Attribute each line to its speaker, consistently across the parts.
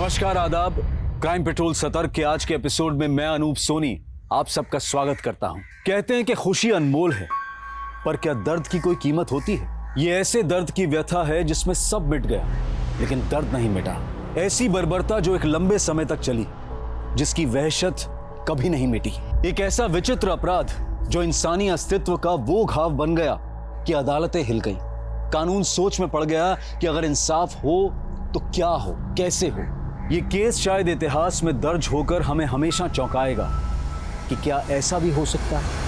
Speaker 1: नमस्कार, आदाब। Crime petrol सतर्क के आज के एपिसोड में मैं अनूप सोनी आप सबका स्वागत करता हूं। कहते हैं कि खुशी अनमोल है, पर क्या दर्द की कोई कीमत होती है? ये ऐसे दर्द की व्यथा है जिसमें सब मिट गया लेकिन दर्द नहीं मिटा। ऐसी बर्बरता जो एक लंबे समय तक चली, जिसकी वहशत कभी नहीं मिटी। एक ऐसा विचित्र अपराध जो इंसानी अस्तित्व का वो घाव बन गया कि अदालतें हिल गई। कानून सोच में पड़ गया कि अगर इंसाफ हो तो क्या हो, कैसे हो। ये केस शायद इतिहास में दर्ज होकर हमें हमेशा चौंकाएगा कि क्या ऐसा भी हो सकता है।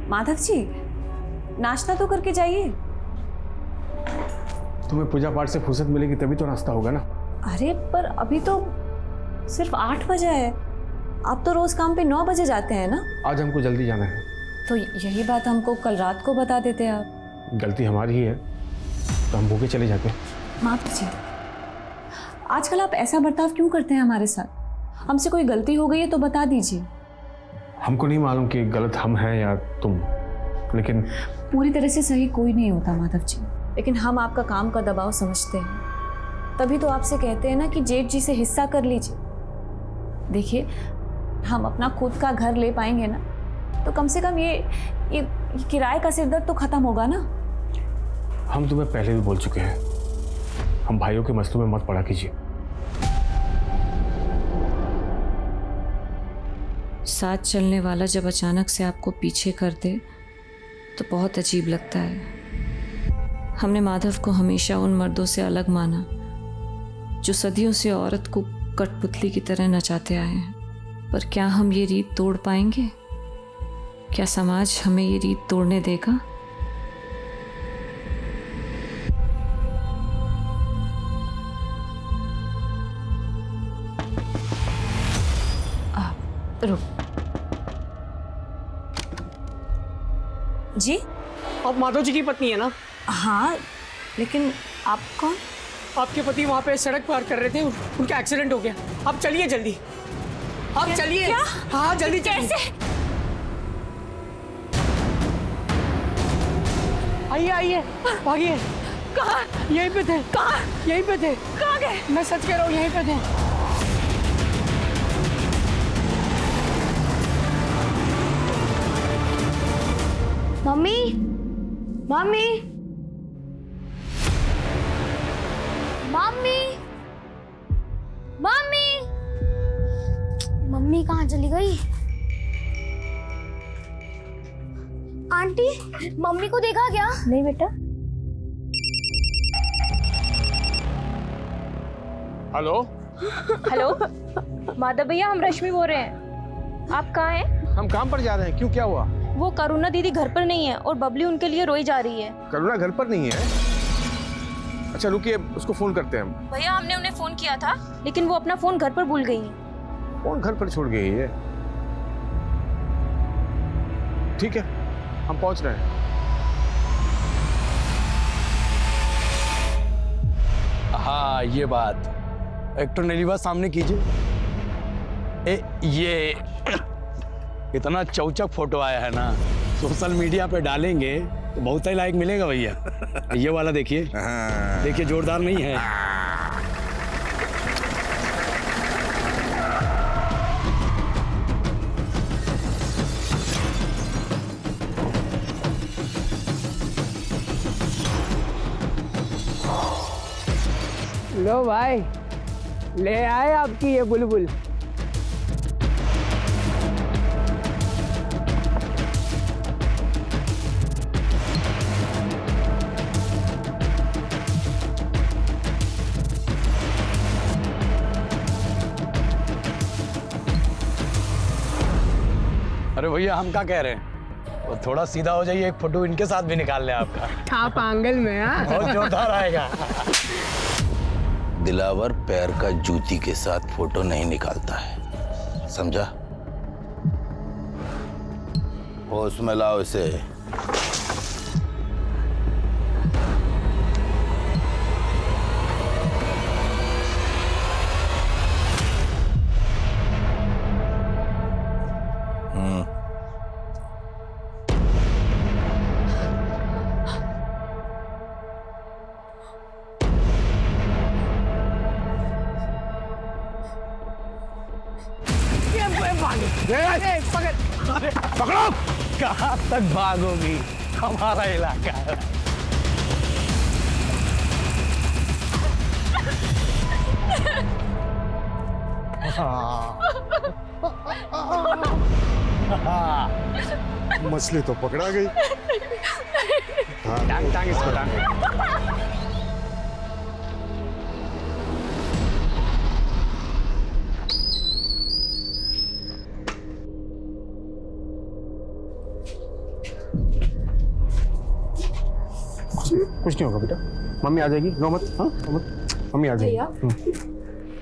Speaker 2: माधव जी, नाश्ता तो करके जाइए।
Speaker 3: तुम्हें पूजा पाठ से फुर्सत मिलेगी तभी तो नाश्ता होगा ना।
Speaker 2: अरे पर अभी तो सिर्फ 8 बजे है। आप तो रोज काम पे 9 बजे जाते हैं ना।
Speaker 3: आज हमको जल्दी जाना है।
Speaker 2: तो यही बात हमको कल रात को बता देते आप।
Speaker 3: गलती हमारी ही है तो हम भूखे चले जाते हैं।
Speaker 2: माधव जी, आजकल आप ऐसा बर्ताव क्यों करते हैं हमारे साथ? हमसे कोई गलती हो गई है तो बता दीजिए।
Speaker 3: हमको नहीं मालूम कि गलत हम हैं या तुम, लेकिन
Speaker 2: पूरी तरह से सही कोई नहीं होता माधव जी, लेकिन हम आपका काम का दबाव समझते हैं। तभी तो आपसे कहते हैं ना कि जेठ जी से हिस्सा कर लीजिए। देखिए, हम अपना खुद का घर ले पाएंगे ना तो कम से कम ये किराए का सिरदर्द तो खत्म होगा ना।
Speaker 3: हम तुम्हें पहले भी बोल चुके हैं, हम भाइयों के मसलों में मत पड़ा कीजिए।
Speaker 2: साथ चलने वाला जब अचानक से आपको पीछे कर दे तो बहुत अजीब लगता है। हमने माधव को हमेशा उन मर्दों से अलग माना जो सदियों से औरत को कठपुतली की तरह नचाते आए हैं। पर क्या हम ये रीत तोड़ पाएंगे? क्या समाज हमें ये रीत तोड़ने देगा? रुक जी।
Speaker 4: आप माधव जी की पत्नी है ना?
Speaker 2: हाँ, लेकिन आप कौन?
Speaker 4: आपके पति वहाँ पे सड़क पार कर रहे थे, उनका एक्सीडेंट हो गया। आप चलिए जल्दी, आप चलिए।
Speaker 2: क्या?
Speaker 4: हाँ जल्दी चलिए।
Speaker 2: कैसे?
Speaker 4: आइए आइए, भागिए।
Speaker 2: कहाँ?
Speaker 4: यहीं पे थे।
Speaker 2: कहाँ?
Speaker 4: यहीं पे थे।
Speaker 2: कहाँ गए?
Speaker 4: मैं सच कह रहा हूँ, यहीं पे थे।
Speaker 5: Mummy, mummy, mummy, mummy, mummy कहाँ चली गई? आंटी, मम्मी को देखा क्या? नहीं बेटा।
Speaker 3: हेलो
Speaker 6: हेलो, माधव भैया, हम रश्मि बोल रहे हैं। आप कहाँ हैं?
Speaker 3: हम काम पर जा रहे हैं। क्यों, क्या हुआ?
Speaker 6: वो करुणा दीदी घर पर नहीं है और बबली उनके लिए रोई जा रही है।
Speaker 3: करुणा घर पर नहीं है? अच्छा रुकिए, उसको फोन करते हैं हम।
Speaker 6: भैया, हमने उन्हें फोन किया था लेकिन वो अपना फोन घर पर भूल गई हैं।
Speaker 3: फोन घर पर छोड़ गई है? ठीक है, हम पहुंच रहे हैं।
Speaker 7: हाँ, ये बात एक तो नीलिवा सामने कीजिए। ये इतना चौचक फोटो आया है ना, सोशल मीडिया पे डालेंगे तो बहुत ही लाइक मिलेगा भैया। ये वाला देखिए, देखिए जोरदार नहीं है?
Speaker 4: लो भाई, ले आए आपकी ये बुलबुल।
Speaker 7: अरे भैया, हम क्या कह रहे हैं, वो थोड़ा सीधा हो जाइए, एक फोटो इनके साथ भी निकाल ले आपका।
Speaker 4: आप आंगल में। हाँ,
Speaker 7: बहुत जोरदार आएगा।
Speaker 8: दिलावर पैर का जूती के साथ फोटो नहीं निकालता है, समझा? होश में लाओ इसे।
Speaker 7: पकड़ो। कहाँ तक भागोगी, हमारा इलाका है।
Speaker 9: मछली तो पकड़ा गई।
Speaker 3: टांग टांग इसको टांग। कुछ नहीं होगा बेटा, मम्मी आ जाएगी, रो मत। हाँ रो मत, मम्मी आ जाएगी।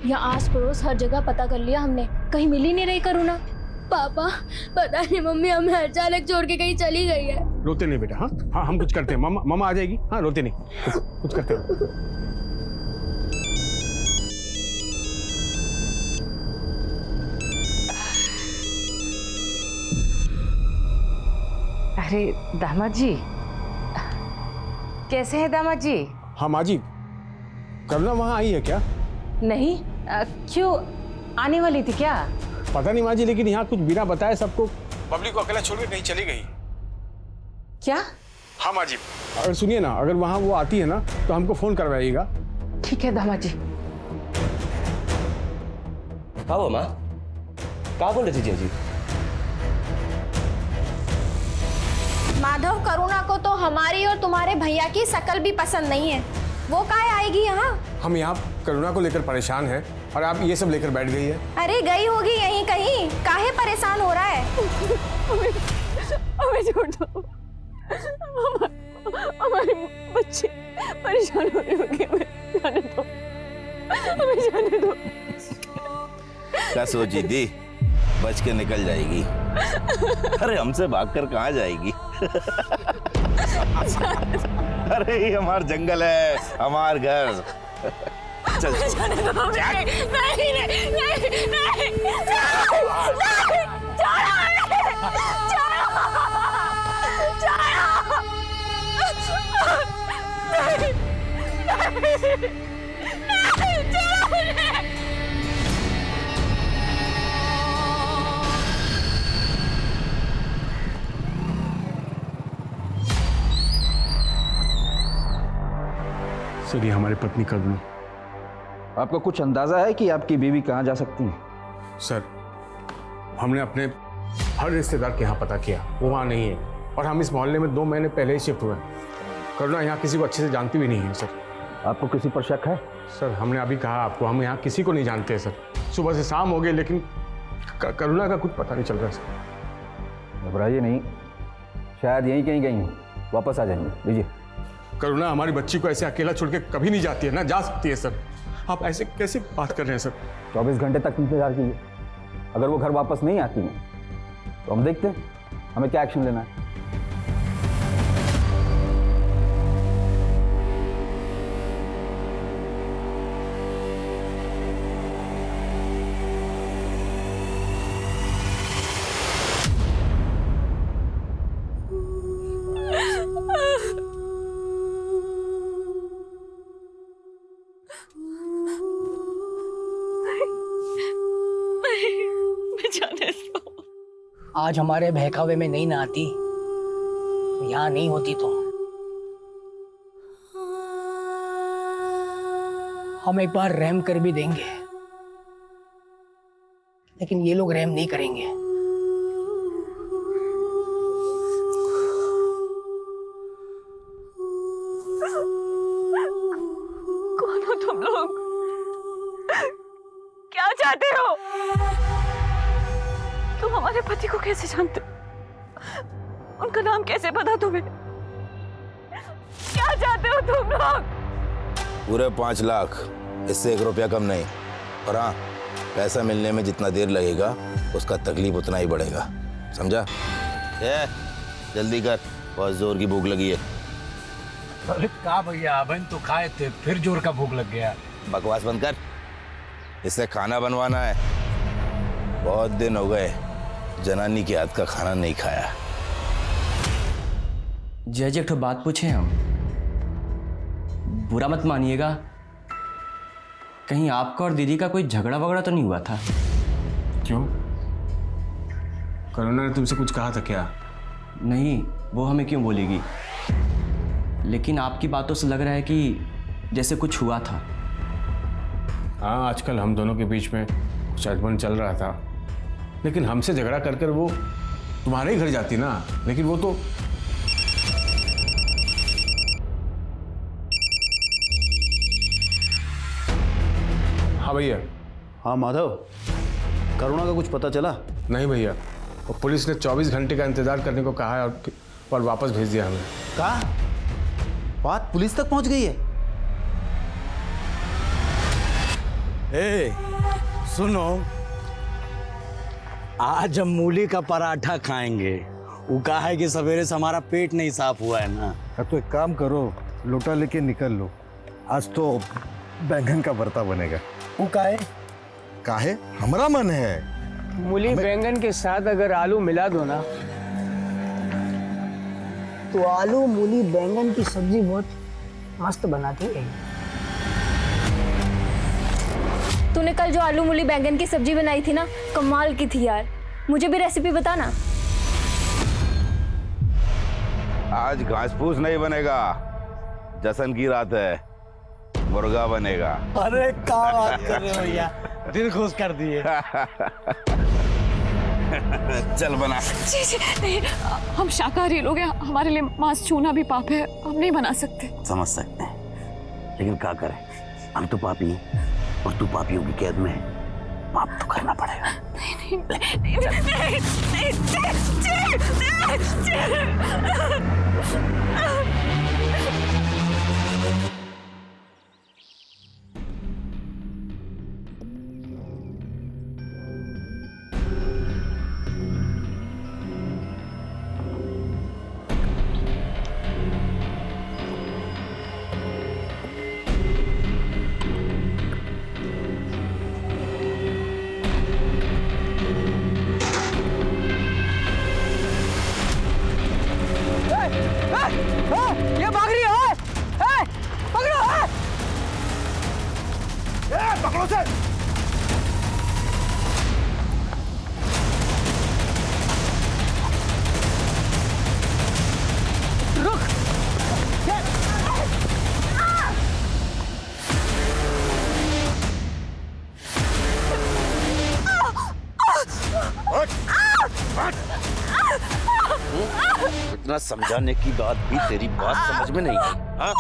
Speaker 6: यहाँ आस पड़ोस हर जगह पता कर लिया हमने, कहीं मिल ही नहीं रही करुणा। पापा पता नहीं मम्मी हमें अचानक छोड़ के कहीं चली गई है।
Speaker 3: रोते नहीं बेटा। हाँ हाँ हम कुछ करते हैं, मामा मामा आ जाएगी। हाँ रोते नहीं, कुछ करते हैं।
Speaker 10: अरे दामाद जी, कैसे हैं दामाद जी?
Speaker 3: हाँ माँ जी, करुणा वहाँ आई है क्या?
Speaker 10: नहीं, क्यों, आने वाली थी क्या?
Speaker 3: पता नहीं माँ जी, लेकिन यहाँ कुछ बिना बताए सबको, पब्लिक को अकेला छोड़ के कहीं चली गई।
Speaker 10: क्या?
Speaker 3: हाँ माँ जी, अगर सुनिए ना, अगर वहाँ वो आती है ना तो हमको फोन करवाइएगा।
Speaker 10: ठीक है दामाद जी।
Speaker 11: हाँ वो माँ, क्या बोल रही थी जी?
Speaker 5: माधव, करुणा को तो हमारी और तुम्हारे भैया की शकल भी पसंद नहीं है। वो काहे आएगी यहाँ?
Speaker 3: हम यहाँ करुणा को लेकर परेशान हैं और आप ये सब लेकर बैठ गई है।
Speaker 5: अरे गई होगी यहीं कहीं, काहे परेशान हो रहा है?
Speaker 2: हमें छोड़ दो, हमारे बच्चे परेशान हो रहे होंगे, हमें जाने दो, हमें जाने दो।
Speaker 8: क्या सोची थी, बच के निकल जाएगी? अरे हमसे भागकर कहाँ जाएगी? अरे ये हमार जंगल है, हमार घर। चल
Speaker 3: सर, ये हमारी पत्नी करुणा।
Speaker 12: आपको कुछ अंदाजा है कि आपकी बीवी कहाँ जा सकती है?
Speaker 3: सर, हमने अपने हर रिश्तेदार के यहाँ पता किया, वो वहाँ नहीं है, और हम इस मोहल्ले में 2 महीने पहले ही शिफ्ट हुए हैं। करुणा यहाँ किसी को अच्छे से जानती भी नहीं है सर।
Speaker 12: आपको किसी पर शक है?
Speaker 3: सर, हमने अभी कहा आपको, हम यहाँ किसी को नहीं जानते हैं सर। सुबह से शाम हो गई, लेकिन करुणा का कुछ पता नहीं चल रहा सर।
Speaker 12: घबराइए नहीं, शायद यहीं कहीं गई हूँ, वापस आ जाएंगे। लीजिए।
Speaker 3: करुणा हमारी बच्ची को ऐसे अकेला छोड़ के कभी नहीं जाती है ना, जा सकती है सर। आप ऐसे कैसे बात कर रहे हैं सर?
Speaker 12: 24 घंटे तक इंतजार कीजिए, अगर वो घर वापस नहीं आती हैं तो हम देखते हैं हमें क्या एक्शन लेना है।
Speaker 4: आज हमारे बहकावे में नहीं ना आती, यहाँ नहीं होती तो हम एक बार रहम कर भी देंगे, लेकिन ये लोग रहम नहीं करेंगे।
Speaker 2: कौन हो तुम लोग? क्या चाहते हो? तुम हमारे पति को कैसे जानते हो? उनका नाम कैसे पता तुम्हें? क्या चाहते हो तुम लोग?
Speaker 8: पूरे 5 लाख, इससे 1 रुपया कम नहीं। और हाँ, पैसा मिलने में जितना देर लगेगा उसका तकलीफ उतना ही बढ़ेगा, समझा? जल्दी कर, बहुत जोर की भूख लगी है।
Speaker 7: अरे का भैया, अबन तो खाए थे, फिर जोर का भूख लग गया।
Speaker 8: बकवास बंद कर, इससे खाना बनवाना है। बहुत दिन हो गए जनानी के हाथ का खाना नहीं खाया।
Speaker 11: जज, एक तो बात पूछे हम, बुरा मत मानिएगा, कहीं आपका और दीदी का कोई झगड़ा वगड़ा तो नहीं हुआ था?
Speaker 3: क्यों? करुणा ने तुमसे कुछ कहा था क्या?
Speaker 11: नहीं, वो हमें क्यों बोलेगी? लेकिन आपकी बातों से लग रहा है कि जैसे कुछ हुआ था।
Speaker 3: हाँ, आजकल हम दोनों के बीच में कुछ अनबन चल रहा था, लेकिन हमसे झगड़ा कर कर वो तुम्हारे ही घर जाती ना। लेकिन वो तो हाँ भैया।
Speaker 1: हाँ माधव, करुणा का कुछ पता चला?
Speaker 3: नहीं भैया, वो पुलिस ने 24 घंटे का इंतजार करने को कहा है और वापस भेज दिया हमें।
Speaker 1: कहा? बात पुलिस तक पहुंच गई है?
Speaker 7: ए, सुनो, आज हम मूली का पराठा खाएंगे। वो कहा है कि सवेरे से हमारा पेट नहीं साफ हुआ है ना।
Speaker 9: तो एक काम करो, लोटा लेके निकल लो, आज तो बैंगन का भरता बनेगा।
Speaker 7: वो काहे?
Speaker 9: काहे? हमारा मन है।
Speaker 4: मूली बैंगन के साथ अगर आलू मिला दो ना, तो आलू मूली बैंगन की सब्जी बहुत मस्त बनाती है।
Speaker 6: तूने कल जो आलू मूली बैंगन की सब्जी बनाई थी ना, कमाल की थी यार। मुझे भी रेसिपी बता ना।
Speaker 8: आज घास फूस नहीं बनेगा, जश्न की रात है, मुर्गा बनेगा।
Speaker 7: अरे क्या बात कर रहे हो भैया, दिल खुश कर दिए।
Speaker 8: चल बना।
Speaker 2: जी जी नहीं, हम शाकाहारी लोग हैं, हमारे लिए मांस छूना भी पाप है, हम नहीं बना सकते।
Speaker 7: समझ सकते हैं, लेकिन क्या करें, हम तो पापी हैं और तू पापियों की कैद में है। पाप तो करना पड़ेगा।
Speaker 4: ये भाग रही है, पकड़ो।
Speaker 9: पकड़ो से।
Speaker 4: रुक।
Speaker 8: इतना समझाने की बात भी तेरी बात समझ में नहीं आई। हाँ?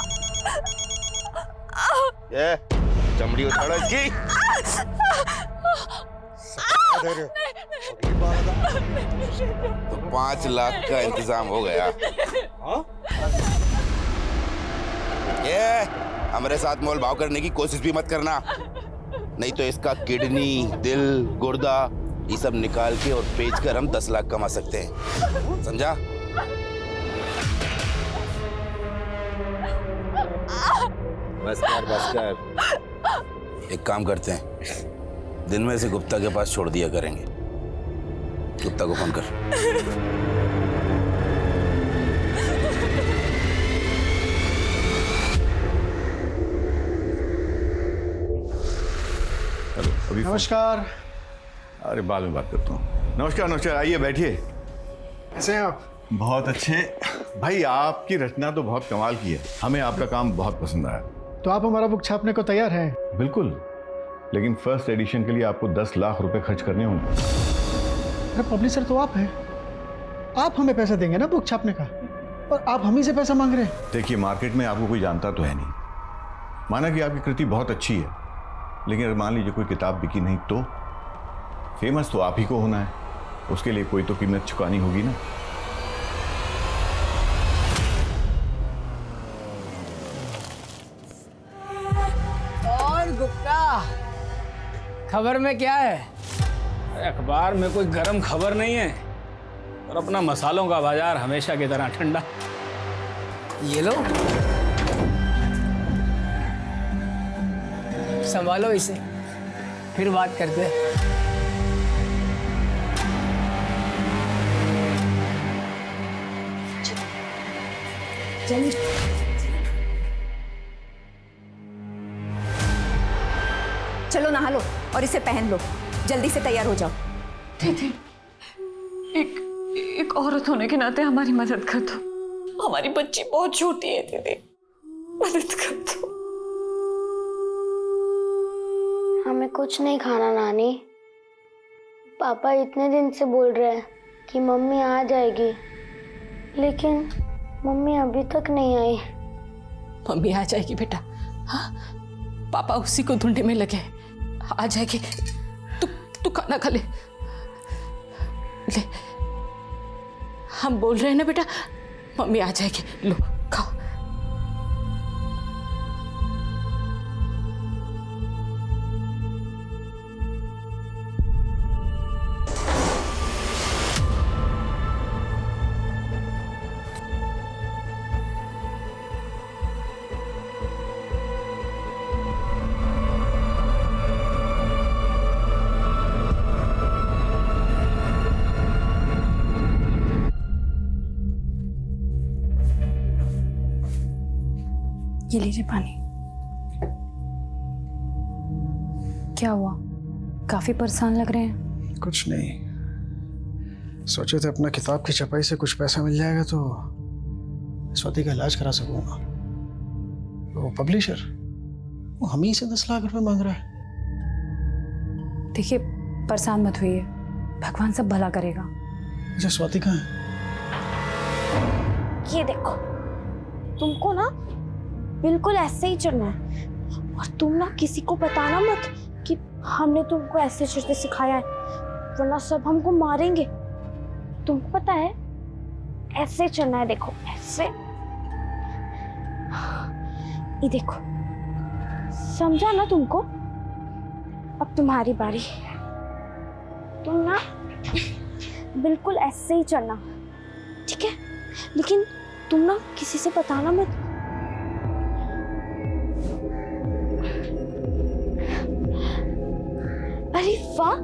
Speaker 8: ये चमड़ी उतारो इसकी। तो 5 लाख का इंतजाम हो गया। ये हमारे साथ मोल भाव करने की कोशिश भी मत करना, नहीं तो इसका किडनी, दिल, गुर्दा ये सब निकाल के और बेच कर हम 10 लाख कमा सकते हैं, समझा? बस कर। एक काम करते हैं, दिन में से गुप्ता के पास छोड़ दिया करेंगे। गुप्ता को फोन कर।
Speaker 9: नमस्कार।
Speaker 13: अरे बाद में बात करता हूँ। नमस्कार नमस्कार, आइए बैठिए।
Speaker 9: कैसे हैं आप?
Speaker 13: बहुत अच्छे भाई, आपकी रचना तो बहुत कमाल की है, हमें आपका काम बहुत पसंद आया।
Speaker 9: तो आप हमारा बुक छापने को तैयार हैं?
Speaker 13: बिल्कुल, लेकिन फर्स्ट एडिशन के लिए आपको 10 लाख रुपए खर्च करने होंगे।
Speaker 9: अरे पब्लिशर तो आप हैं, आप हमें पैसा देंगे ना बुक छापने का, और आप हम ही से पैसा मांग रहे हैं।
Speaker 13: देखिए, मार्केट में आपको कोई जानता तो है नहीं। माना कि आपकी कृति बहुत अच्छी है, लेकिन अगर मान लीजिए कोई किताब बिकी नहीं तो फेमस तो आप ही को होना है, उसके लिए कोई तो कीमत चुकानी होगी ना।
Speaker 4: और गुप्ता, खबर में क्या है?
Speaker 7: अखबार में कोई गरम खबर नहीं है, और अपना मसालों का बाजार हमेशा की तरह ठंडा।
Speaker 4: ये लो, संभालो इसे, फिर बात करते हैं।
Speaker 6: चलिए।
Speaker 5: चलो नहा लो और इसे पहन लो, जल्दी से तैयार हो जाओ।
Speaker 2: दीदी, एक एक औरत होने के नाते हमारी मदद कर दो। हमारी बच्ची बहुत छोटी है दीदी, मदद कर दो।
Speaker 6: हमें कुछ नहीं खाना नानी। पापा इतने दिन से बोल रहे हैं कि मम्मी आ जाएगी, लेकिन मम्मी अभी तक नहीं आई।
Speaker 4: मम्मी आ जाएगी बेटा, हाँ पापा उसी को ढूंढने में लगे, आ जाएगी। तू खाना खा ले। हम बोल रहे हैं ना बेटा, मम्मी आ जाएगी, लो खाओ।
Speaker 6: ये लीजिए पानी। क्या हुआ, काफी परेशान लग रहे हैं?
Speaker 9: कुछ नहीं, सोचे थे अपना किताब की छपाई से कुछ पैसा मिल जाएगा तो स्वाति का इलाज करा सकूंगा। वो पब्लिशर वो हम ही से 10 लाख रुपए मांग रहा है।
Speaker 6: देखिए परेशान मत होइए, भगवान सब भला करेगा।
Speaker 9: अच्छा स्वाति कहाँ है?
Speaker 6: ये देखो, तुमको ना बिल्कुल ऐसे ही चढ़ना है, और तुम ना किसी को बताना मत कि हमने तुमको ऐसे चढ़ते सिखाया है, वरना सब हमको मारेंगे। तुमको पता है ऐसे चढ़ना है, देखो ऐसे। ये देखो, समझा ना तुमको? अब तुम्हारी बारी। तुम ना बिल्कुल ऐसे ही चढ़ना, ठीक है? लेकिन तुम ना किसी से बताना मत। अरे वाह,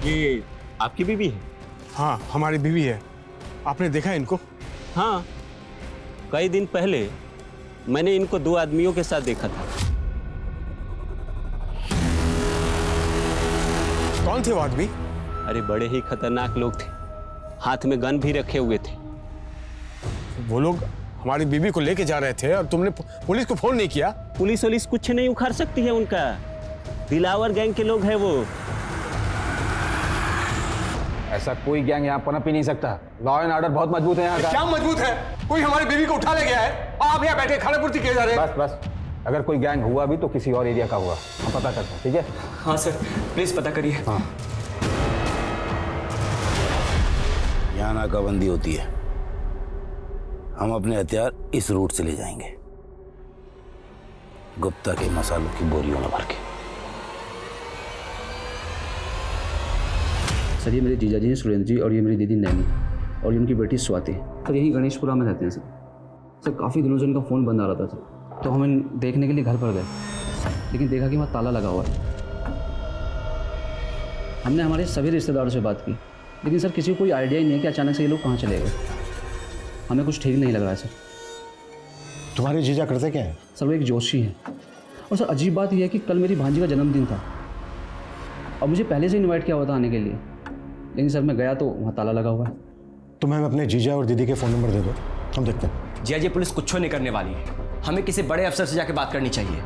Speaker 14: ये आपकी बीवी है?
Speaker 3: हाँ हमारी बीवी है। आपने देखा इनको?
Speaker 14: हाँ, कई दिन पहले मैंने इनको 2 आदमियों के साथ देखा था।
Speaker 3: कौन थे वो आदमी?
Speaker 14: अरे बड़े ही खतरनाक लोग थे, हाथ में गन भी रखे हुए थे।
Speaker 3: वो लोग हमारी बीवी को लेके जा रहे थे और तुमने पुलिस को फोन नहीं किया?
Speaker 14: पुलिस वुलिस कुछ नहीं उखाड़ सकती है उनका, दिलावर गैंग के लोग हैं वो।
Speaker 12: ऐसा कोई गैंग यहाँ पनप ही नहीं सकता। लॉ एंड ऑर्डर बहुत मजबूत है यहाँ का।
Speaker 3: क्या मजबूत है? कोई हमारी बीवी को उठा ले गया है, आप यहाँ बैठे खानापूर्ति किए जा रहे हैं।
Speaker 12: बस अगर कोई गैंग हुआ भी तो किसी और एरिया का हुआ, हम पता करते हैं, ठीक है?
Speaker 11: हाँ सर, प्लीज पता करिए।
Speaker 12: हाँ।
Speaker 8: यहाँ नाकाबंदी होती है, हम अपने हथियार इस रूट से ले जाएंगे, गुप्ता के मसालों की बोरियों में भर के।
Speaker 11: सर ये मेरे जीजाजी हैं सुरेंद्र जी, और ये मेरी दीदी नैनी, और ये उनकी बेटी स्वाति। सर यही गणेशपुरा में रहते हैं सर। काफ़ी दिनों से उनका फ़ोन बंद आ रहा था सर, तो हम देखने के लिए घर पर गए, लेकिन देखा कि वहाँ ताला लगा हुआ है। हमने हमारे सभी रिश्तेदारों से बात की, लेकिन सर किसी को कोई आइडिया ही नहीं है कि अचानक से ये लोग कहाँ चले गए। हमें कुछ ठीक नहीं लग रहा है सर।
Speaker 15: तुम्हारे जीजा करते क्या है?
Speaker 11: सर वो एक जोशी हैं, और सर अजीब बात यह है कि कल मेरी भांजी का जन्मदिन था, और मुझे पहले से इन्वाइट किया हुआ था आने के लिए, लेकिन सर मैं गया तो वहाँ ताला लगा हुआ है।
Speaker 15: तुम्हें अपने जीजा और दीदी के फ़ोन नंबर दे दो, हम देखते हैं।
Speaker 11: जी पुलिस कुछ नहीं करने वाली है, हमें किसी बड़े अफसर से जाके बात करनी चाहिए।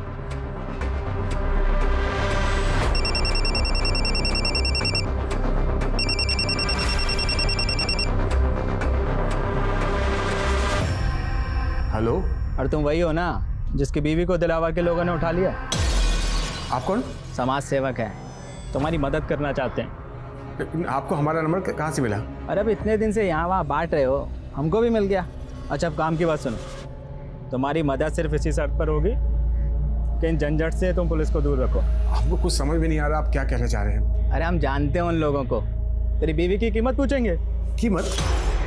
Speaker 3: हेलो।
Speaker 16: और तुम वही हो ना जिसकी बीवी को दिलावर के लोगों ने उठा लिया?
Speaker 3: आप कौन?
Speaker 16: समाज सेवक है, तुम्हारी मदद करना चाहते हैं।
Speaker 3: आपको हमारा नंबर कहाँ से मिला?
Speaker 16: अरे अब इतने दिन से यहाँ वहाँ बांट रहे हो, हमको भी मिल गया। अच्छा अब काम की बात सुनो, तुम्हारी मदद सिर्फ इसी शर्त पर होगी कि इन झंझट से तुम पुलिस को दूर रखो।
Speaker 3: आपको कुछ समझ में नहीं आ रहा आप क्या कहना चाह रहे हैं।
Speaker 16: अरे हम जानते हैं उन लोगों को। तेरी बीवी की कीमत पूछेंगे।
Speaker 3: कीमत?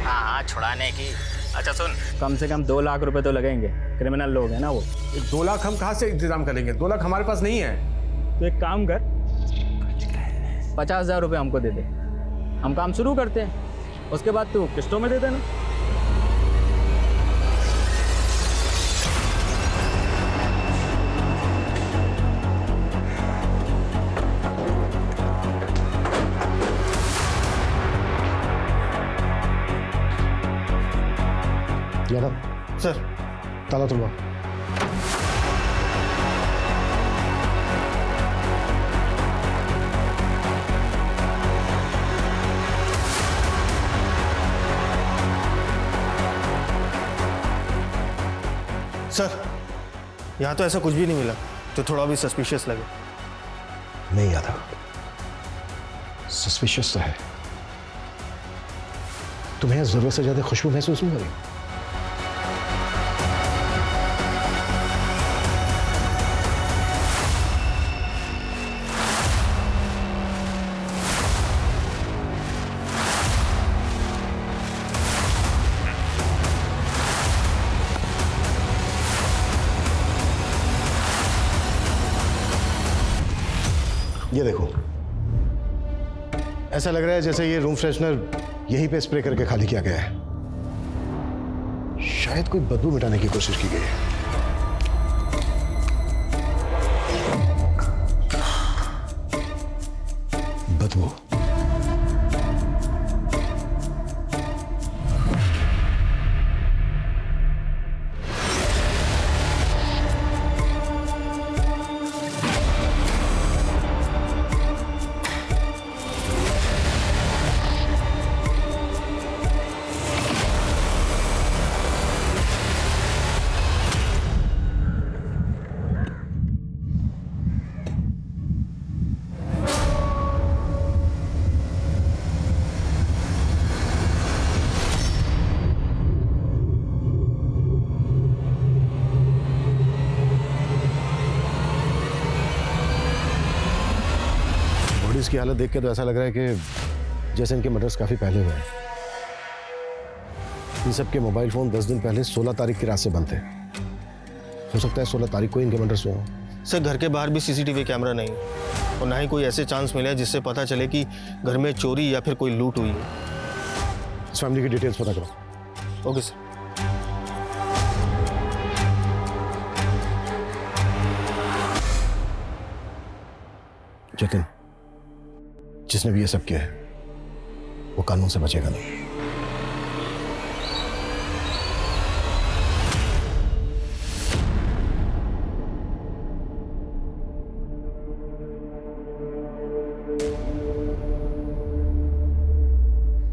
Speaker 16: हाँ, छुड़ाने की। अच्छा सुन, कम से कम 2 लाख रुपए तो लगेंगे। क्रिमिनल लोग हैं ना वो।
Speaker 3: 2 लाख हम कहाँ से इंतजाम करेंगे? 2 लाख हमारे पास नहीं है।
Speaker 16: तो एक काम कर, 50,000 रुपये हमको दे दे, हम काम शुरू करते हैं, उसके बाद तू किस्तों में दे देना।
Speaker 15: यादव सर, ताला तोड़वा।
Speaker 9: सर, यहाँ तो ऐसा कुछ भी नहीं मिला जो थोड़ा भी सस्पिशियस लगे।
Speaker 15: नहीं यादव, सस्पिशियस तो है। तुम्हें जरूरत से ज्यादा खुशबू महसूस नहीं हो रही? ये देखो, ऐसा लग रहा है जैसे ये रूम फ्रेशनर यहीं पे स्प्रे करके खाली किया गया है। शायद कोई बदबू मिटाने की कोशिश की गई है। बदबू। इसकी हालत देख के तो ऐसा लग रहा है कि जैसे इनके मर्डर्स काफी पहले हुए हैं। इन सब के मोबाइल फोन 10 दिन पहले 16 तारीख की रात से बंद थे। हो सकता है 16 तारीख को इनके मर्डर्स हुए हों।
Speaker 9: सर, घर के बाहर भी सीसीटीवी कैमरा नहीं और ना ही कोई ऐसे चांस मिले जिससे पता चले कि घर में चोरी या फिर कोई लूट हुई है।
Speaker 15: इस फैमिली की डिटेल्स पता करो।
Speaker 9: Okay sir.
Speaker 15: जतिन, जिसने भी ये सब किया है वो कानून से बचेगा नहीं।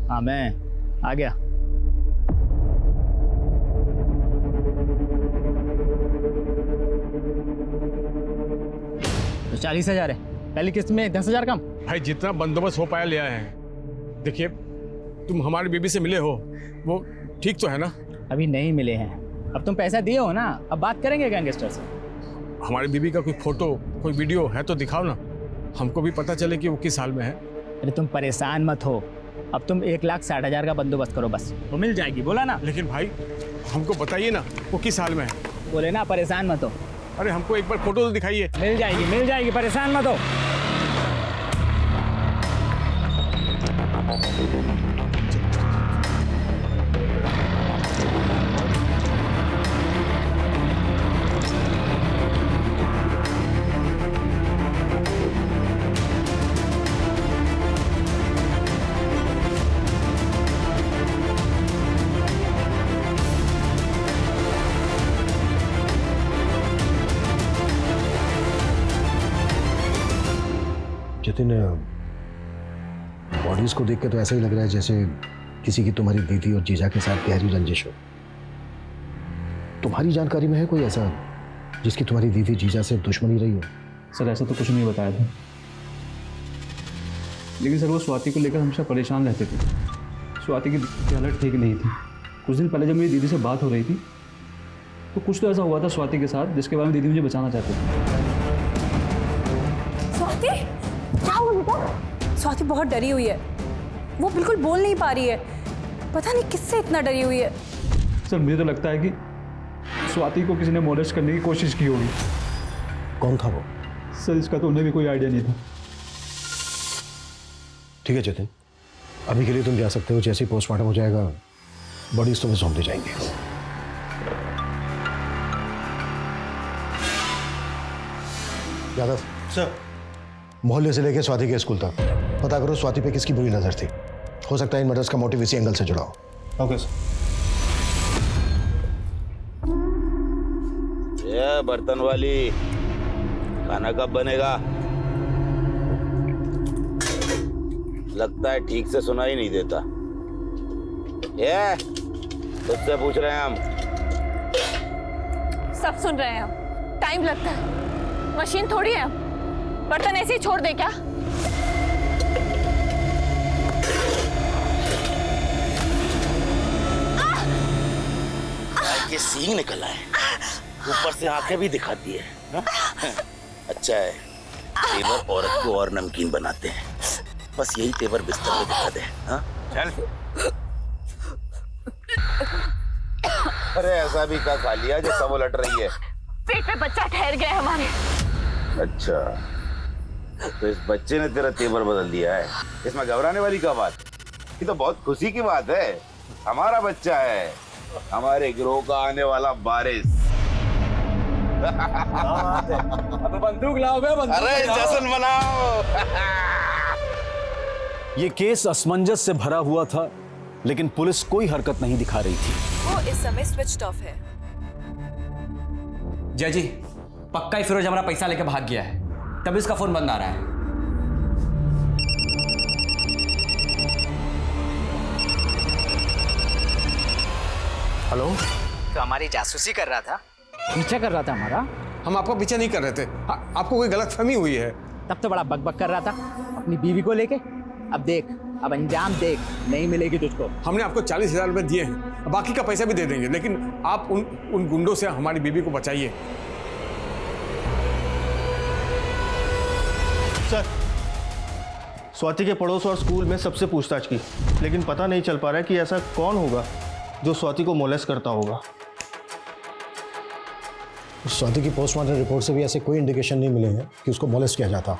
Speaker 16: हाँ, मैं आ गया। तो 40,000 है, पहली किस्त में 10,000 कम।
Speaker 3: भाई जितना बंदोबस्त हो पाया लिया है। देखिए, तुम हमारी बीबी से मिले हो, वो ठीक तो है ना?
Speaker 16: अभी नहीं मिले हैं। अब तुम पैसा दिए हो ना, अब बात करेंगे गैंगस्टर से।
Speaker 3: हमारी बीबी का कोई फोटो, कोई वीडियो है तो दिखाओ ना, हमको भी पता चले कि वो किस हाल में है।
Speaker 16: अरे तुम परेशान मत हो, अब तुम 1,60,000 का बंदोबस्त करो बस, वो मिल जाएगी। बोला ना।
Speaker 3: लेकिन भाई हमको बताइए ना वो किस हाल में है।
Speaker 16: बोले ना परेशान मत हो।
Speaker 3: अरे हमको एक बार फोटो तो दिखाइए।
Speaker 16: मिल जाएगी, परेशान मत हो।
Speaker 15: जतिन, बॉडीज को देख के तो ऐसा ही लग रहा है जैसे किसी की तुम्हारी दीदी और जीजा के साथ गहरी रंजिश हो। तुम्हारी जानकारी में है कोई ऐसा जिसकी तुम्हारी दीदी जीजा से दुश्मनी रही हो?
Speaker 11: सर, ऐसा तो कुछ नहीं बताया था, लेकिन सर वो स्वाति को लेकर हमेशा परेशान रहते थे। स्वाति की हालत ठीक नहीं थी। कुछ दिन पहले जब मेरी दीदी से बात हो रही थी तो कुछ तो ऐसा हुआ था स्वाति के साथ जिसके बारे में दीदी मुझे बचाना चाहती थी।
Speaker 10: स्वाति, क्या हुआ बेटा? स्वाति बहुत डरी हुई है, वो बिल्कुल बोल नहीं पा रही है। पता नहीं किससे इतना डरी हुई है।
Speaker 11: सर मुझे तो लगता है कि स्वाति को किसी ने मोलेस्ट करने की कोशिश की होगी।
Speaker 15: कौन था वो?
Speaker 11: सर इसका तो उन्हें भी कोई आइडिया नहीं था।
Speaker 15: ठीक है जतिन, अभी के लिए तुम जा सकते हो। जैसे ही पोस्टमार्टम हो जाएगा बॉडीज तुम्हें सौंप दी जाएंगी। यादव
Speaker 12: सर,
Speaker 15: मोहल्ले से लेकर स्वाति के स्कूल तक पता करो स्वाति पे किसकी बुरी नजर थी। हो सकता है इन मर्डर्स का मोटिव इसी एंगल से जुड़ा हो।
Speaker 12: Okay sir.
Speaker 8: ये बर्तन वाली, खाना कब बनेगा? लगता है ठीक से सुना ही नहीं देता। ये तुझसे पूछ रहे हैं हम।
Speaker 4: सब सुन रहे हैं हम। टाइम लगता है, मशीन थोड़ी है। बर्तन ऐसे ही छोड़ दे क्या?
Speaker 8: ये सींग निकला है, ऊपर से आंखें भी दिखाती है। अच्छा है, तेवर औरत को और नमकीन बनाते हैं। बस यही तेवर बिस्तर पे दिखा दे। हाँ चल। अरे ऐसा भी क्या खा लिया जो सब उलट रही है?
Speaker 4: पेट पे बच्चा ठहर गया है हमारे।
Speaker 8: अच्छा, तो इस बच्चे ने तेरा तेवर बदल दिया है। इसमें घबराने वाली क्या बात? ये तो बहुत खुशी की बात है। हमारा बच्चा है, हमारे गिरोह का आने वाला वारिस।
Speaker 7: अब बंदूक लाओ बे, बंदूक।
Speaker 8: अरे जश्न मनाओ।
Speaker 1: ये केस असमंजस से भरा हुआ था, लेकिन पुलिस कोई हरकत नहीं दिखा रही थी।
Speaker 17: वो इस समय स्विच ऑफ है।
Speaker 18: जय जी, पक्का ही फिरोज हमारा पैसा लेके भाग गया है, तभी इसका फोन बंद आ रहा है।
Speaker 3: हेलो,
Speaker 18: तो हमारी जासूसी कर रहा था।
Speaker 3: पीछा कर रहा था हमारा? हम आपका पीछा नहीं कर रहे थे। आपको कोई गलतफहमी हुई है।
Speaker 16: तब तो बड़ा बकबक कर रहा था अपनी बीवी को लेके। अब देख, अब अंजाम देख, नहीं मिलेगी तुझको।
Speaker 3: हमने आपको 40,000 रुपए दिए हैं, बाकी का पैसा भी दे देंगे, लेकिन आप उन गुंडों से हमारी बीवी को बचाइए।
Speaker 12: सर, स्वाति के पड़ोस और स्कूल में सबसे पूछताछ की, लेकिन पता नहीं चल पा रहा है कि ऐसा कौन होगा जो स्वाति को मोलेस्ट करता होगा।
Speaker 15: स्वाति की पोस्टमार्टम रिपोर्ट से भी ऐसे कोई इंडिकेशन नहीं मिले हैं कि उसको मोलेस्ट किया जाता।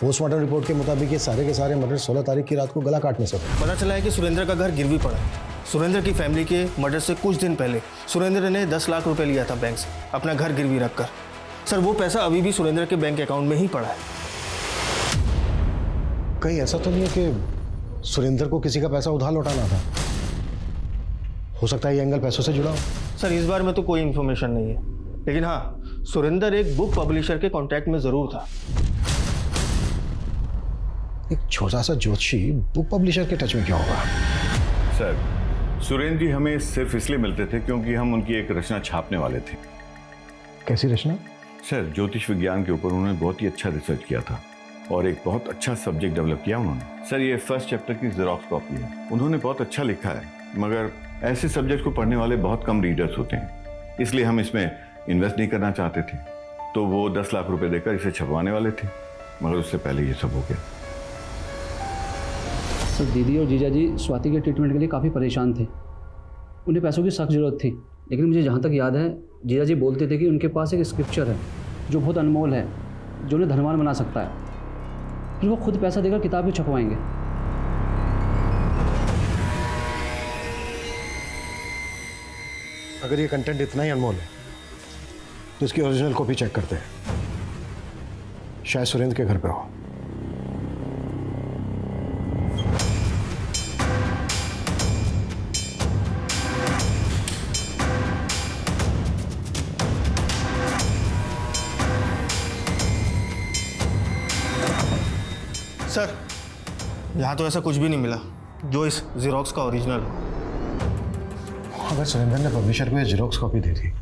Speaker 15: पोस्टमार्टम रिपोर्ट के मुताबिक ये सारे के सारे मर्डर 16 तारीख की रात को गला काटने से हुए।
Speaker 12: पता चला है कि सुरेंद्र का घर गिरवी पड़ा है। सुरेंद्र की फैमिली के मर्डर से कुछ दिन पहले सुरेंद्र ने 10 लाख रुपए लिया था बैंक से, अपना घर गिरवी रखकर। सर, वो पैसा अभी भी सुरेंद्र के बैंक अकाउंट में ही पड़ा है।
Speaker 15: कहीं ऐसा तो नहीं है कि सुरेंद्र को किसी का पैसा उधार लौटाना था? हो सकता है ये एंगल पैसों से जुड़ा हो।
Speaker 12: सर, इस बार में तो कोई इन्फॉर्मेशन नहीं है, लेकिन हाँ, सुरेंद्र एक बुक पब्लिशर के कॉन्टैक्ट में जरूर था।
Speaker 15: एक छोटा सा ज्योतिषी बुक पब्लिशर के टच में क्या होगा?
Speaker 13: सर, सुरेंद्र जी हमें सिर्फ इसलिए मिलते थे क्योंकि हम उनकी एक रचना छापने वाले थे।
Speaker 15: कैसी रचना?
Speaker 13: सर, ज्योतिष विज्ञान के ऊपर उन्होंने बहुत ही अच्छा रिसर्च किया था और एक बहुत अच्छा सब्जेक्ट डेवलप किया उन्होंने। सर, ये फर्स्ट चैप्टर की जेरोक्स कॉपी है। उन्होंने बहुत अच्छा लिखा है, मगर ऐसे सब्जेक्ट को पढ़ने वाले बहुत कम रीडर्स होते हैं, इसलिए हम इसमें इन्वेस्ट नहीं करना चाहते थे। तो वो 10 लाख रुपए देकर इसे छपवाने वाले थे, मगर उससे पहले ये सब हो गया।
Speaker 11: सर, दीदी और जीजा जी स्वाति के ट्रीटमेंट के लिए काफ़ी परेशान थे। उन्हें पैसों की सख्त ज़रूरत थी, लेकिन मुझे जहाँ तक याद है जीजा जी बोलते थे कि उनके पास एक स्क्रिप्चर है जो बहुत अनमोल है, जो उन्हें धनवान बना सकता है। फिर वो खुद पैसा देकर किताब भी छपवाएंगे।
Speaker 15: अगर ये कंटेंट इतना ही अनमोल है तो इसकी ओरिजिनल कॉपी चेक करते हैं। शायद सुरेंद्र के घर पे हो।
Speaker 12: सर, यहाँ तो ऐसा कुछ भी नहीं मिला जो इस जेरोक्स का ओरिजिनल हो।
Speaker 15: अगर सुरेंद्र ने पब्लिशर को ये जेरोक्स कॉपी दी थी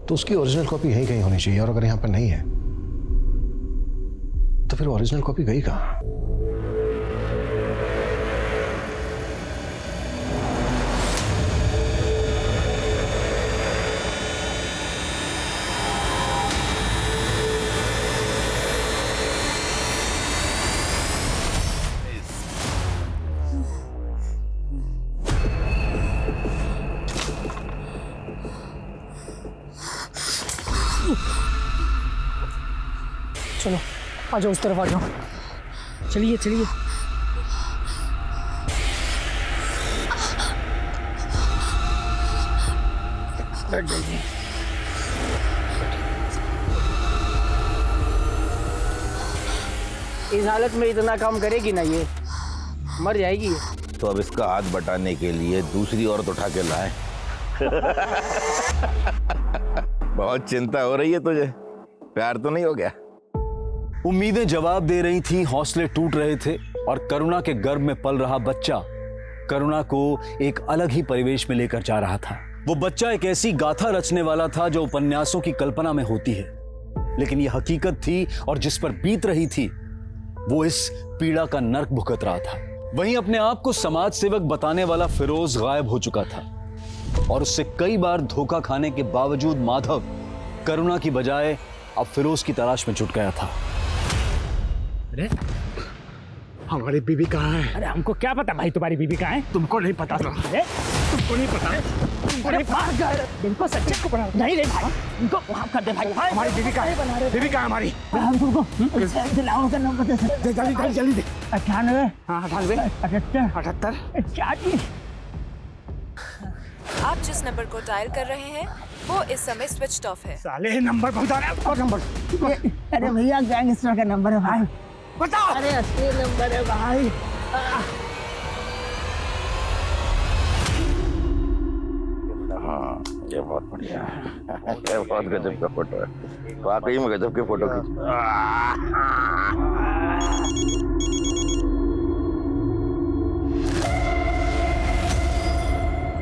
Speaker 15: तो उसकी ओरिजिनल कॉपी यहीं कहीं होनी चाहिए, और अगर यहाँ पर नहीं है तो फिर ओरिजिनल कॉपी गई कहाँ?
Speaker 12: चलो आ जाओ, उस तरफ आ जाओ। चलिए चलिए। बैठ जाइए।
Speaker 19: इस हालत में इतना काम करेगी ना, ये मर जाएगी।
Speaker 8: तो अब इसका हाथ बटाने के लिए दूसरी औरत उठा के लाए। बहुत चिंता हो रही है तुझे, प्यार तो नहीं हो गया?
Speaker 1: उम्मीदें जवाब दे रही थीं, हौसले टूट रहे थे और करुणा के गर्भ में पल रहा बच्चा करुणा को एक अलग ही परिवेश में लेकर जा रहा था। वो बच्चा एक ऐसी गाथा रचने वाला था जो उपन्यासों की कल्पना में होती है, लेकिन यह हकीकत थी और जिस पर बीत रही थी वो इस पीड़ा का नर्क भुगत रहा था। वहीं अपने आप को समाज सेवक बताने वाला फिरोज गायब हो चुका था और उससे कई बार धोखा खाने के बावजूद माधव करुणा की बजाय अब फिरोज की तलाश में जुट गया था।
Speaker 3: अरे हमारी बीवी कहाँ है?
Speaker 19: अरे हमको क्या पता भाई तुम्हारी बीवी कहाँ है?
Speaker 3: तुमको नहीं पता था?
Speaker 19: तुमको नहीं पता? अरे इनको सच्चे को बना नहीं रे भाई, इनको माफ कर दे भाई।
Speaker 3: हमारी बीवी कहाँ है? बीवी कहाँ है हमारी?
Speaker 19: हम तुमको दिलाओ का नंबर दे सकते?
Speaker 3: जल्दी जल्दी दे।
Speaker 19: 98
Speaker 3: 98
Speaker 19: 78 78।
Speaker 17: आप जिस नंबर को डायल कर रहे हैं वो इस समय स्विच ऑफ है।
Speaker 3: साले नंबर बता रहा है, और नंबर।
Speaker 19: अरे भैया गैंगस्टर का नंबर है भाई,
Speaker 3: बताओ।
Speaker 19: अरे असली नंबर है भाई।
Speaker 8: हाँ, ये बहुत बढ़िया है। ये बहुत गजब का फोटो है, वाकई में गजब की फोटो खींच।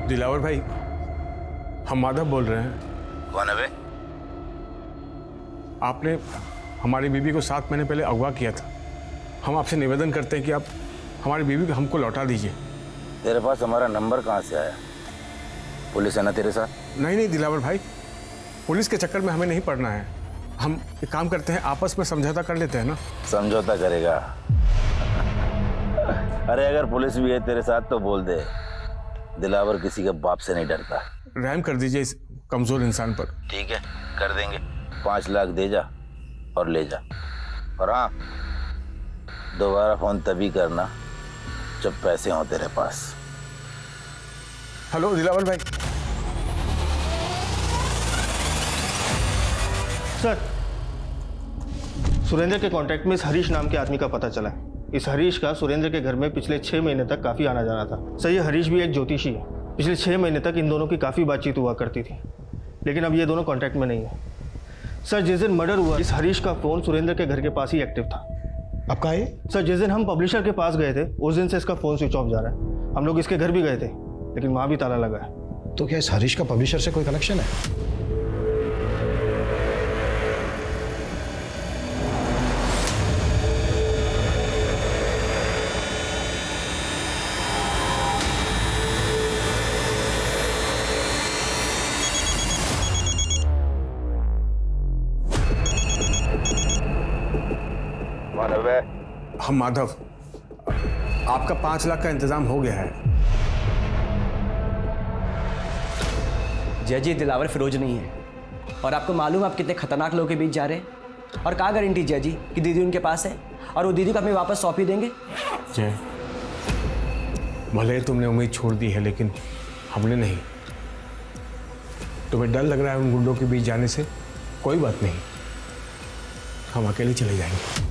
Speaker 3: दिलावर भाई, हम माधव बोल रहे हैं।
Speaker 8: कौन है बे?
Speaker 3: आपने हमारी बीवी को 7 महीने पहले अगवा किया था। हम आपसे निवेदन करते हैं कि आप हमारी बीवी को हमको लौटा दीजिए।
Speaker 8: तेरे पास हमारा नंबर कहाँ से आया? पुलिस है ना तेरे साथ?
Speaker 3: नहीं दिलावर भाई, पुलिस के चक्कर में हमें नहीं पड़ना है। हम एक काम करते हैं, आपस में समझौता कर लेते हैं ना।
Speaker 8: समझौता करेगा? अरे अगर पुलिस भी है तेरे साथ तो बोल दे, दिलावर किसी के बाप से नहीं डरता।
Speaker 3: रहम कर दीजिए इस कमजोर इंसान पर।
Speaker 8: ठीक है, कर देंगे। 5 लाख दे जा और ले जा। और हाँ, दोबारा फोन तभी करना जब पैसे हों तेरे पास।
Speaker 3: हेलो दिलावर भाई।
Speaker 12: सर, सुरेंद्र के कॉन्टैक्ट में इस हरीश नाम के आदमी का पता चला है। इस हरीश का सुरेंद्र के घर में पिछले 6 महीने तक काफ़ी आना जाना था। सर, ये हरीश भी एक ज्योतिषी है। पिछले 6 महीने तक इन दोनों की काफ़ी बातचीत हुआ करती थी, लेकिन अब ये दोनों कॉन्टैक्ट में नहीं है। सर, जिस दिन मर्डर हुआ इस हरीश का फ़ोन सुरेंद्र के घर के पास ही एक्टिव था।
Speaker 15: अब कहाँ है?
Speaker 12: सर, जिस दिन हम पब्लिशर के पास गए थे उस दिन से इसका फ़ोन स्विच ऑफ जा रहा है। हम लोग इसके घर भी गए थे, लेकिन वहाँ भी ताला लगा है।
Speaker 15: तो क्या इस हरीश का पब्लिशर से कोई कनेक्शन है?
Speaker 3: हम माधव, आपका 5 लाख का इंतजाम हो गया है।
Speaker 18: जय जी, दिलावर फिरोज नहीं है और आपको मालूम आप कितने खतरनाक लोगों के बीच जा रहे हैं। और क्या गारंटी जय जी कि दीदी उनके पास है और वो दीदी को हमें वापस सौंप ही देंगे?
Speaker 3: जय, भले तुमने उम्मीद छोड़ दी है लेकिन हमने नहीं। तुम्हें डर लग रहा है उन गुंडों के बीच जाने से? कोई बात नहीं, हम अकेले चले जाएंगे।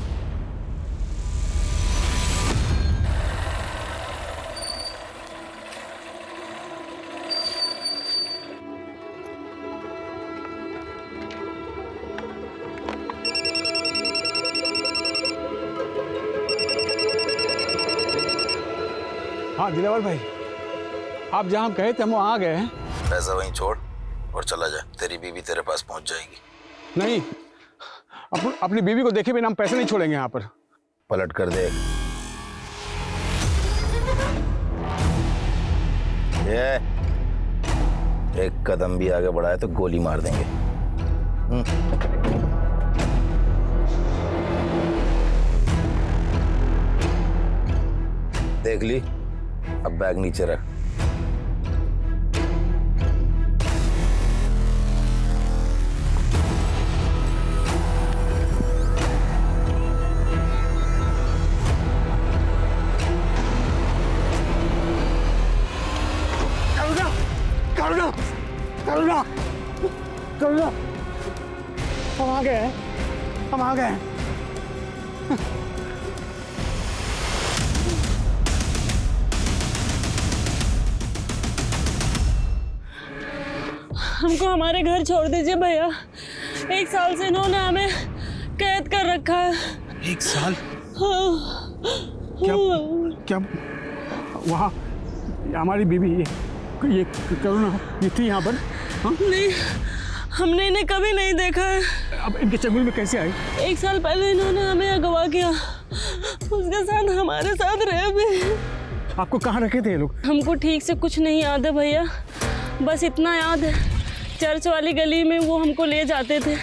Speaker 3: हाँ दिलावर भाई, आप जहाँ हम कहे थे हम वहाँ आ गए हैं।
Speaker 8: पैसा वहीं छोड़ और चला जा, तेरी बीवी तेरे पास पहुंच जाएगी।
Speaker 3: नहीं, अपनी बीवी को देखे बिना हम पैसे नहीं छोड़ेंगे यहाँ पर।
Speaker 8: पलट कर दे। ये एक कदम भी आगे बढ़ाए तो गोली मार देंगे। देख ली, अब बैग नीचे रख।
Speaker 19: करुणा, करुणा, करुणा, हम आ गए हैं, हम आ गए हैं।
Speaker 20: हमको हमारे घर छोड़ दीजिए भैया। 1 साल से इन्होंने हमें कैद कर रखा है।
Speaker 3: 1 साल?
Speaker 20: हाँ।
Speaker 3: क्या क्या वहाँ हमारी बीवी ये करुणा ये थी यहाँ पर? हाँ?
Speaker 20: नहीं, हमने इन्हें कभी नहीं देखा है।
Speaker 3: अब इनके चंगुल में कैसे आई?
Speaker 20: 1 साल पहले इन्होंने हमें अगवा किया, उसके साथ हमारे साथ रहे भी।
Speaker 3: आपको कहाँ रखे थे ये लोग?
Speaker 20: हमको ठीक से कुछ नहीं याद है भैया, बस इतना याद है चर्च वाली गली में वो हमको ले जाते थे।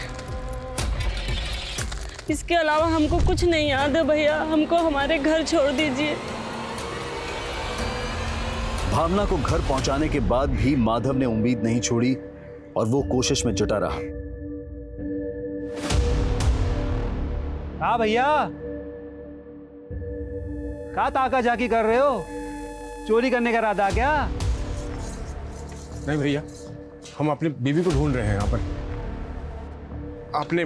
Speaker 20: इसके अलावा हमको कुछ नहीं याद है भैया, हमको हमारे घर छोड़ दीजिए।
Speaker 1: भावना को घर पहुंचाने के बाद भी माधव ने उम्मीद नहीं छोड़ी और वो कोशिश में जुटा रहा।
Speaker 21: हाँ भैया, कहा ताका झाकी कर रहे हो? चोरी करने का इरादा क्या?
Speaker 3: नहीं भैया, हम अपनी बीवी को ढूंढ रहे हैं यहाँ पर। आपने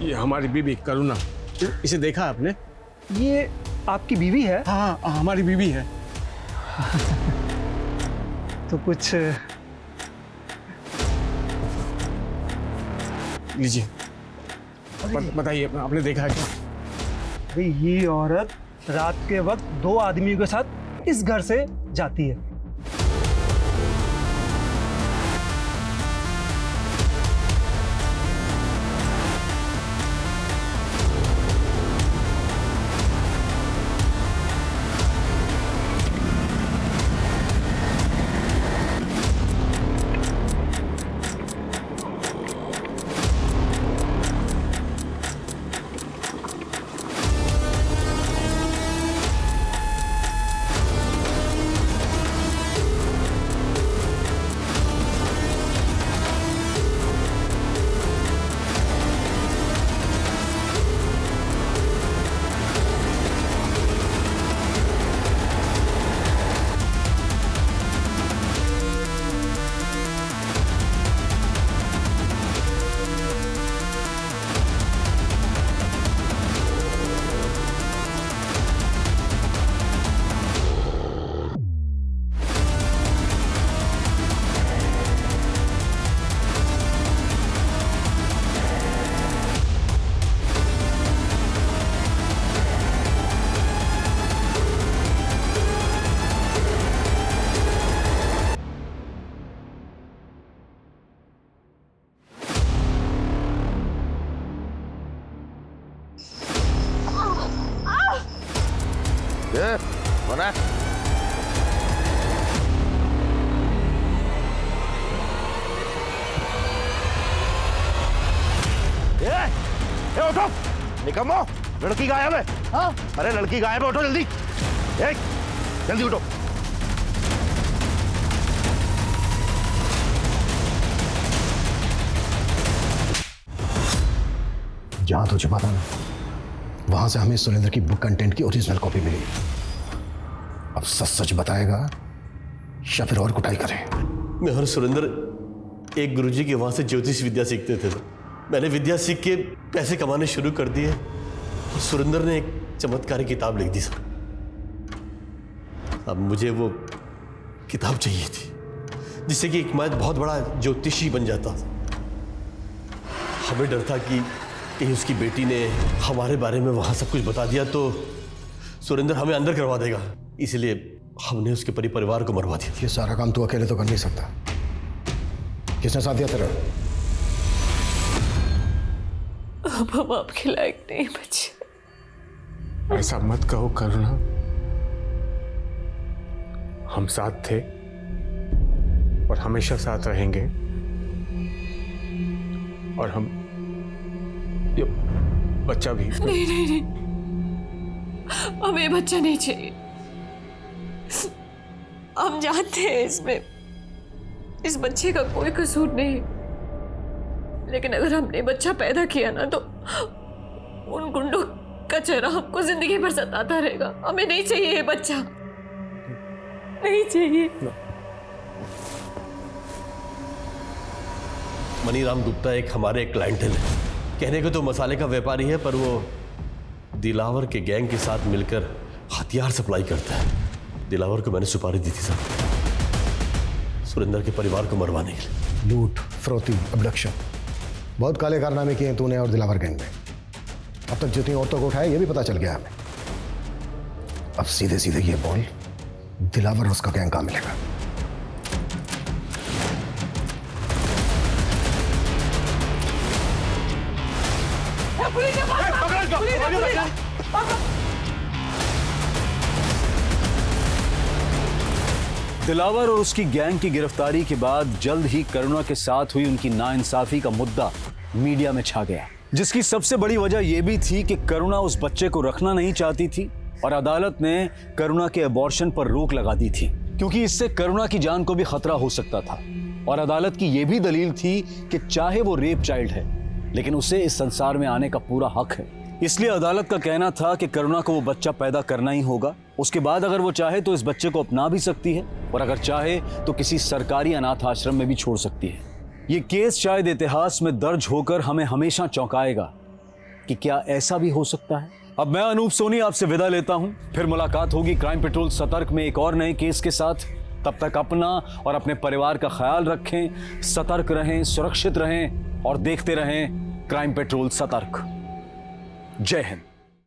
Speaker 3: ये हमारी बीवी करुणा, इसे देखा आपने?
Speaker 21: ये आपकी बीवी है?
Speaker 3: हाँ, हमारी बीवी है।
Speaker 21: तो कुछ
Speaker 3: लीजिए, बताइए, आपने देखा है क्या?
Speaker 21: भाई ये औरत रात के वक्त 2 आदमियों के साथ इस घर से जाती है।
Speaker 8: कौन है?
Speaker 22: उठो, निकम्मो, लड़की गायब है। हाँ? अरे लड़की गायब है, उठो जल्दी। जल्दी उठो।
Speaker 15: जहां तुझे पता ना, वहां से हमें सुरेंद्र की बुक कंटेंट की ओरिजिनल कॉपी मिली। अब सच सच बताएगा या फिर और कुटाई करे?
Speaker 23: मैं और सुरेंद्र एक गुरुजी के वहां से ज्योतिष विद्या सीखते थे। मैंने विद्या सीख के पैसे कमाने शुरू कर दिए और सुरेंद्र ने एक चमत्कारी किताब लिख दी सर। अब मुझे वो किताब चाहिए थी जिससे कि एक मैं बहुत बड़ा ज्योतिषी बन जाता। हमें डर था कि कहीं उसकी बेटी ने हमारे बारे में वहां सब कुछ बता दिया तो सुरेंद्र हमें अंदर करवा देगा, इसलिए हमने उसके परिवार को मरवा दिया।
Speaker 15: ये सारा काम तू अकेले तो कर नहीं सकता। किसने साथ दिया तेरा?
Speaker 20: अब हम आपके लायक नहीं बचे।
Speaker 3: ऐसा मत कहो करुणा, हम साथ थे और हमेशा साथ रहेंगे। और हम ये बच्चा भी।
Speaker 20: नहीं नहीं नहीं, हमें बच्चा नहीं चाहिए। हम जानते हैं इसमें इस बच्चे का कोई कसूर नहीं, लेकिन अगर हमने बच्चा पैदा किया ना तो उन गुंडों का चेहरा हमको जिंदगी भर सताता रहेगा। हमें नहीं चाहिए ये बच्चा, नहीं चाहिए।
Speaker 23: मनीराम गुप्ता एक हमारे क्लाइंटल है। कहने को तो मसाले का व्यापारी है, पर वो दिलावर के गैंग के साथ मिलकर हथियार सप्लाई करता है। दिलावर को मैंने सुपारी दी थी साहब, सुरेंद्र के परिवार को मरवाने के लिए।
Speaker 15: लूट, फरोती, अबडक्शन, बहुत काले कारनामे किए हैं तूने और दिलावर गैंग में। अब तक जितनी औरतों को उठाया ये भी पता चल गया हमें। अब सीधे सीधे ये बोल, दिलावर उसका गैंग कहाँ मिलेगा?
Speaker 1: दिलावर और उसकी गैंग की गिरफ्तारी के बाद जल्द ही करुणा के साथ हुई उनकी नाइंसाफी का मुद्दा मीडिया में छा गया, जिसकी सबसे बड़ी वजह यह भी थी कि करुणा उस बच्चे को रखना नहीं चाहती थी और अदालत ने करुणा के अबॉर्शन पर रोक लगा दी थी, क्योंकि इससे करुणा की जान को भी खतरा हो सकता था। और अदालत की यह भी दलील थी कि चाहे वो रेप चाइल्ड है, लेकिन उसे इस संसार में आने का पूरा हक है। इसलिए अदालत का कहना था कि करुणा को वो बच्चा पैदा करना ही होगा। उसके बाद अगर वो चाहे तो इस बच्चे को अपना भी सकती है, और अगर चाहे तो किसी सरकारी अनाथ आश्रम में भी छोड़ सकती है। ये केस शायद इतिहास में दर्ज होकर हमें हमेशा चौंकाएगा कि क्या ऐसा भी हो सकता है। अब मैं अनूप सोनी आपसे विदा लेता हूं, फिर मुलाकात होगी क्राइम पेट्रोल सतर्क में एक और नए केस के साथ। तब तक अपना और अपने परिवार का ख्याल रखें, सतर्क रहें, सुरक्षित रहें और देखते रहें क्राइम पेट्रोल सतर्क। जय हिंद।